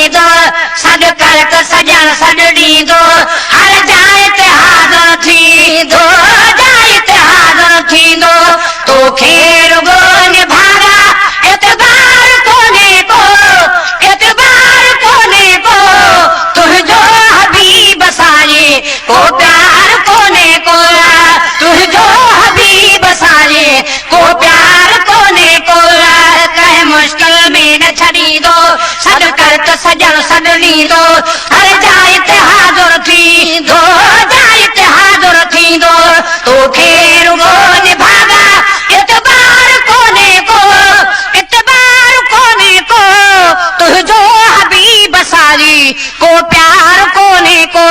दीदो सद करत सजन सद दीदो हर जाए ते हाज़िर थींदो जाए ते हाज़िर थींदो तो खेर गो निभागा एतबार कोने को एतबार कोने को तुझो हबीब सारे को प्यार कोने को तुझो हबीब सारे को प्यार कोने को कह मुश्किल में न छड़ी दो सद करत सजन सद नींदो हर जाए ते हाज़िर थींदो जाए ते हाज़िर थींदो तो खेर गो निभागा एतबार कोने को तुझो हबीब सारी को प्यार कोने को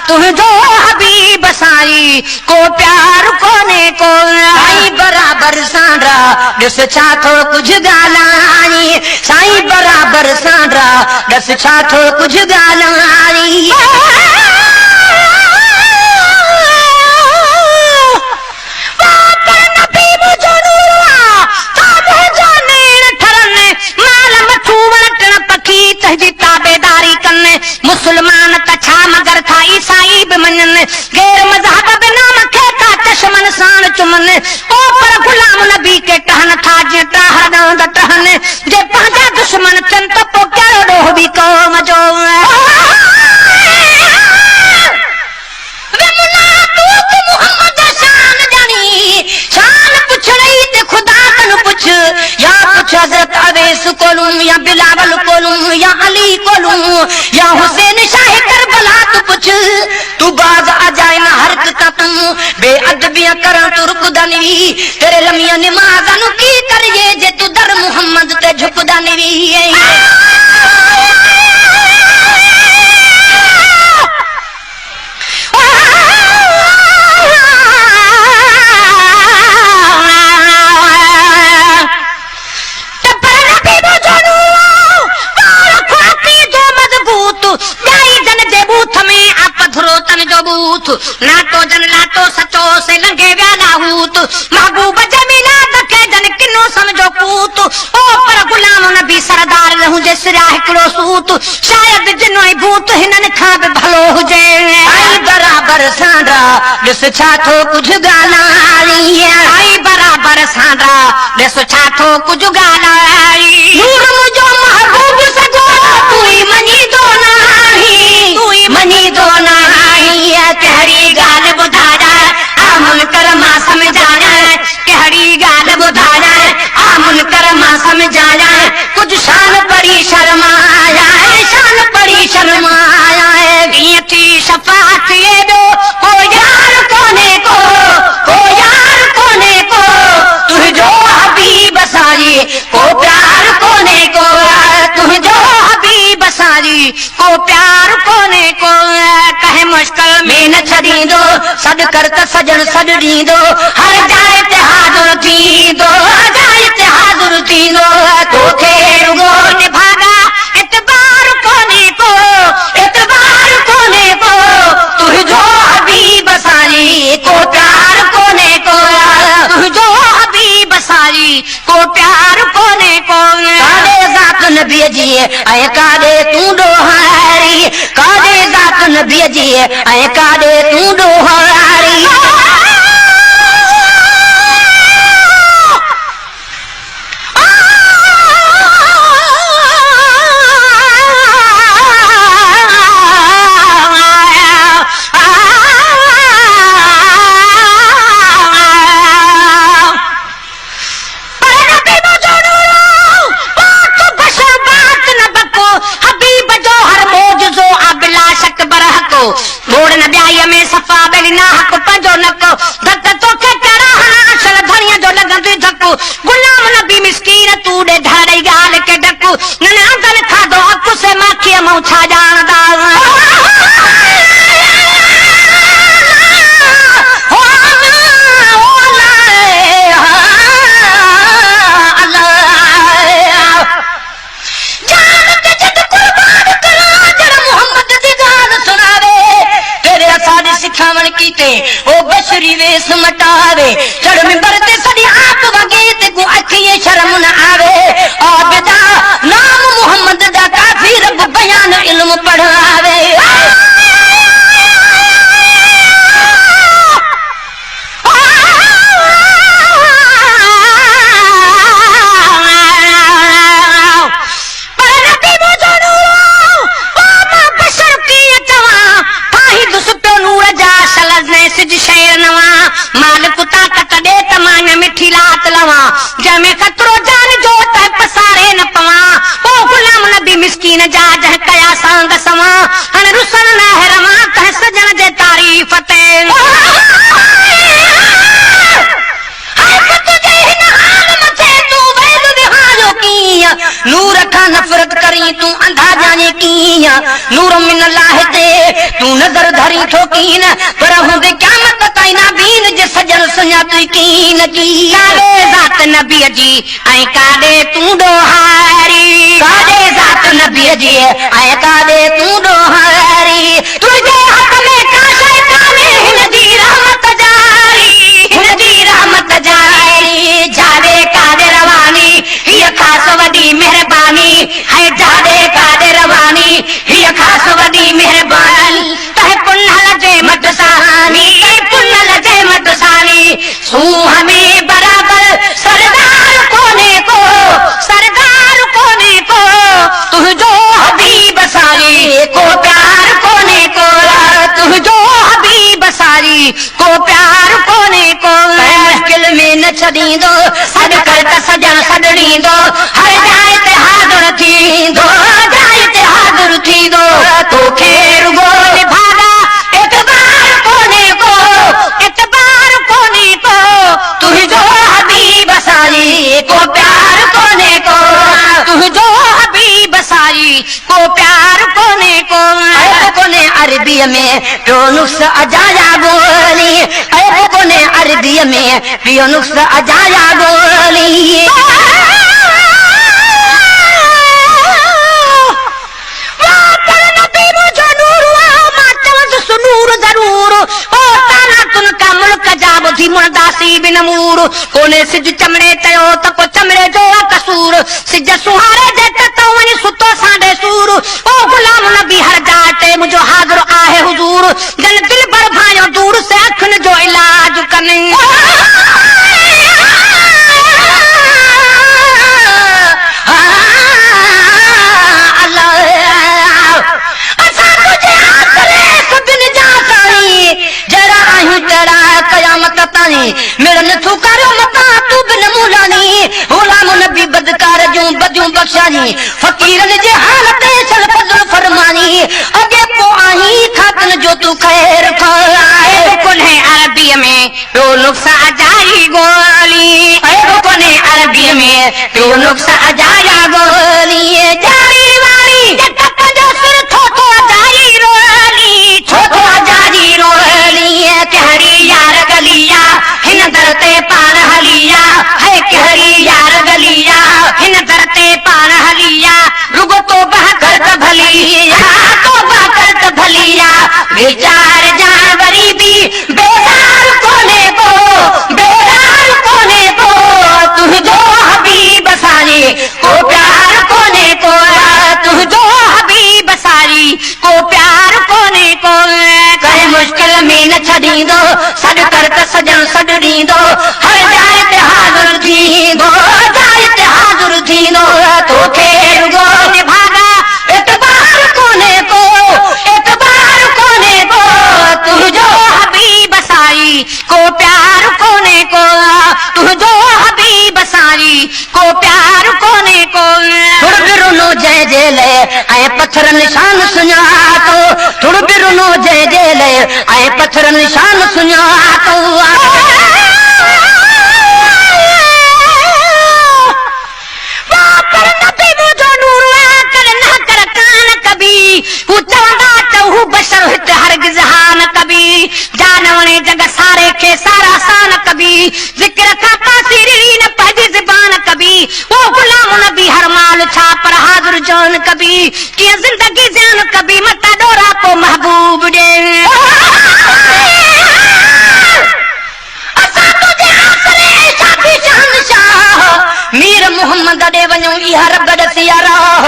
तुझो हबीब सारी को प्यार कोने को साईं बराबर सांडा ॾिस छा थो कुझु ॻाल्हाई साईं बराबर सांडा ॾिस छा थो कुझु ॻाल्हाई ताबेदारी कने मुसलमान त छा मगर था ईसाई भी मनन गैर मजहब बे नाम के का चश्मन सान चुमन ओ पर गुलाम नबी के कहन था जे टहन टहन जे पंहिंजा दुश्मन चन त पो कहिड़ो ॾोह बि कौम जो मोहम्मद शान जानी शान पुछ रही ते खुदा कन पुछ या पुछ हजरत अवैस कोलूं या बिलावल कोलूं या अली कोलूं या हुसैन शाह करबला तू पुछ तू बाज अजाए न हरक का तू बेअदबियां कर तू रुकदा नहीं तेरे लमिया नमाज़न की करिए जे तू दर मोहम्मद ते झुकदा नहीं नाटो जन लाटो सचो से लंगे व्याला हूत महबूब जमीला दखे जन किनो समझो पूत ओ पर गुलाम नबी सरदार रहूं जे सिरा हिकड़ो सूत शायद जिनो ही भूत हिनन खां भी भलो हुजे आई बराबर सांडा ॾिस छा थो कुझु ॻाल्हाई आई बराबर सांडा ॾिस छा थो कुझु ॻाल्हाई नूर मुंहिंजो महबूब सगो तू ही मनी दो नाही तू ही मनी दो नाही कहिड़ी ॻाल्हि ॿुधाया आ मुनकर मां समझाया कहिड़ी ॻाल्हि ॿुधाया आ मुनकर मां समझाया कुझु शान पड़ी शर्माया शान पड़ी शर्माया कीअं थी शफ़ाअत एॾो को यार कोने को तुंहिंजो हबीब सारी को प्यार कोने को तुंहिंजो हबीब सारी को प्यार कोने को कहे मुश्किल में न छॾींदो सॾ कर त सजन सॾ ॾींदो हर जाए ते हाज़िर थींदो जाए ते हाज़िर थींदो तोखे रुगो निभागा एतबार कोने को तुंहिंजो हबीब सारी को प्यार कोने को तुंहिंजो हबीब सारी को प्यार कोने को काॾे ज़ात नबीअ जी ऐं काॾे तूं ॾोहारी काॾे ज़ात नबीअ जी ऐं काॾे तूं ॾोहारी मोड़ न ब्याई में सफा बेली ना हक पंजो नको धक तो के करा असल धनिया जो लगंदी धक्कू गुलाम नबी मिस्कीन तू दे धाड़े गाल के डक्कू नने अंदर खा दो अकु से माखी मऊ छा जानदा ओ बशरी वेस मटावे चढ़ में बरते सदी आप वगे ते को अखिए शर्म न आवे आबदा नाम मोहम्मद दा काफी रब नफरत करी तू अंधा जाने कीया नूर मिन अल्लाह ते तू नजर धरी ठोकीन पर हुंदे क़यामत ताईं ना बीन जे सजन सुञाती कीन की कादे ज़ात नबी जी ऐं कादे तू डोहारी कादे ज़ात नबी जी ऐं कादे तू डोहारी तुझे हक में का शैतान हिन जी रहमत जारी जादे कादे रवानी हिय खास वडी मेहरबानी है जादे कादे रवानी हिय खास वडी मेहरबानी तह पुन्नल जे मटसानी सू हमें बराबर सरदार कोने को तुझो हबीब सारी को प्यार कोने को तुझो हबीब सारी को प्यार कोने को मुश्किल में न छॾींदो सॾ कर त सजण सॾड़ींदो हर जाइ ते हाज़िर थींदो तोखे रुगो निभागा एतबार कोने को तुझो हबीब सारी को प्यार कोने को तुझो हबीब सारी को प्यार कोने को कोने अरबी में पियो नुक्स अजाया बोली कोने अरबी में पियो नुक्स अजाया बोली कोने सिज चमड़े चयो त को चमड़े जो कसूर सिज सुहारे जे त वनी सुतो साडे सूर ओ गुलाम नबी हर जाते मुझो हाज़िर आहे हुजूर जन दिल पर भायो दूर से अखन जो इलाज कने मेरे नथू करो मता तू बिन मुलानी गुलाम नबी बदकार जो बजू बख्शानी फकीरन जे हालत चल फजल फरमानी अगे पो आही खातन जो तू खैर खाए कोने अरबी में तो नुक्सा जाई गोली कोने अरबी में तो नुक्सा जाया गोली जाई वाली जटक जो सिर छोटो जाई रोली कहरी यार गलिया हिन दरते पान हलिया है कहरी यार गलिया हिन दरते पान हलिया रुगो तो बहकर भलिया विचार जानवरी भी बेदार कोने को तुझो हबीब सारी को प्यार कोने को तुझो हबीब सारी को प्यार कोने को कहे मुश्किल में न छॾींदो सॾ कर त सजण सॾड़ींदो हर जाइ ते हाज़िर थींदो तोखे रुगो निभागा एतबार कोने को तुझो हबीब सारी को प्यार कोने को तुझो हबीब सारी को प्यार कोने को थोड़ बिरुनो जय जेले ऐं पत्थर निशान सुञातो थोड़ बिरुनो जय जेले ऐं पत्थर निशान सुञातो जानवणे जग सारे के सारा सान कभी जिक्र का पासिरी न पजी ज़बान कभी वो गुलाम नबी हर माल छा पर हाज़िर जान कभी कि जिंदगी जान कभी मता डोरा को महबूब दे असा तुझे आखिरी शादी शहंशाह मीर मोहम्मद दे वञो इहा रब दसिया राह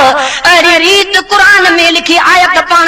अरे रीत कुरान में लिखी आयत पाण